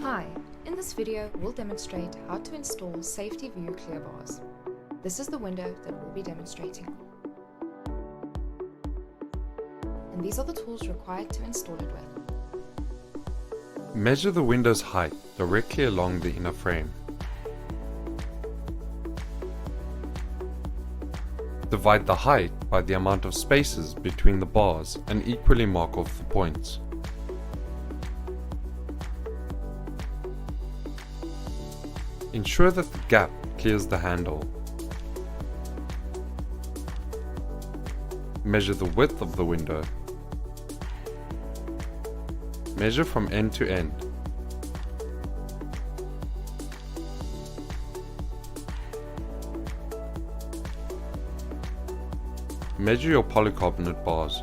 Hi, in this video we'll demonstrate how to install SafetyView Clear Bars. This is the window that we'll be demonstrating. And these are the tools required to install it with. Measure the window's height directly along the inner frame. Divide the height by the amount of spaces between the bars and equally mark off the points. Ensure that the gap clears the handle. Measure the width of the window. Measure from end to end. Measure your polycarbonate bars.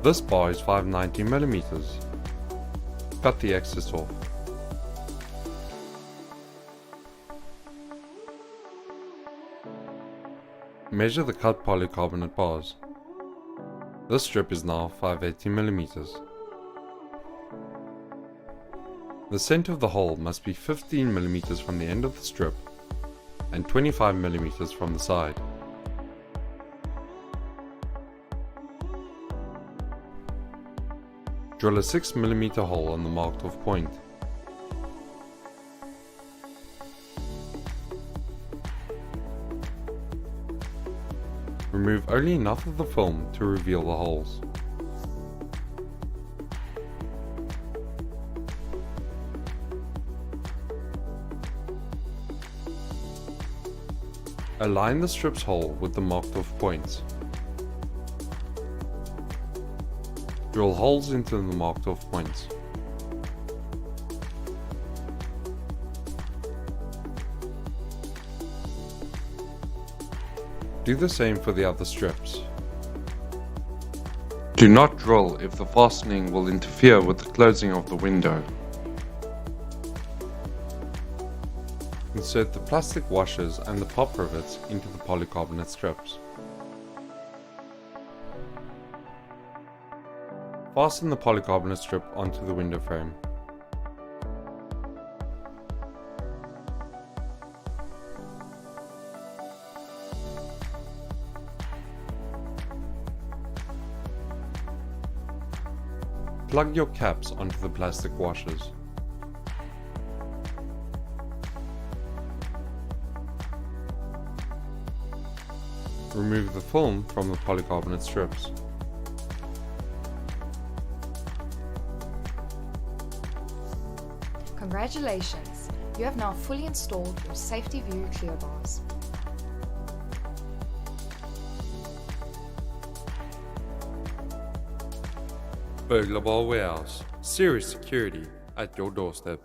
This bar is 590 mm. Cut the excess off. Measure the cut polycarbonate bars. This strip is now 580 mm. The center of the hole must be 15 mm from the end of the strip and 25 mm from the side. Drill a 6 mm hole on the marked off point. Remove only enough of the film to reveal the holes. Align the strip's hole with the marked off points. Drill holes into the marked off points. Do the same for the other strips. Do not drill if the fastening will interfere with the closing of the window. Insert the plastic washers and the pop rivets into the polycarbonate strips. Fasten the polycarbonate strip onto the window frame. Plug your caps onto the plastic washers. Remove the film from the polycarbonate strips. Congratulations! You have now fully installed your SafetyView Clear Bars. Burglar Bar Warehouse. Serious security at your doorstep.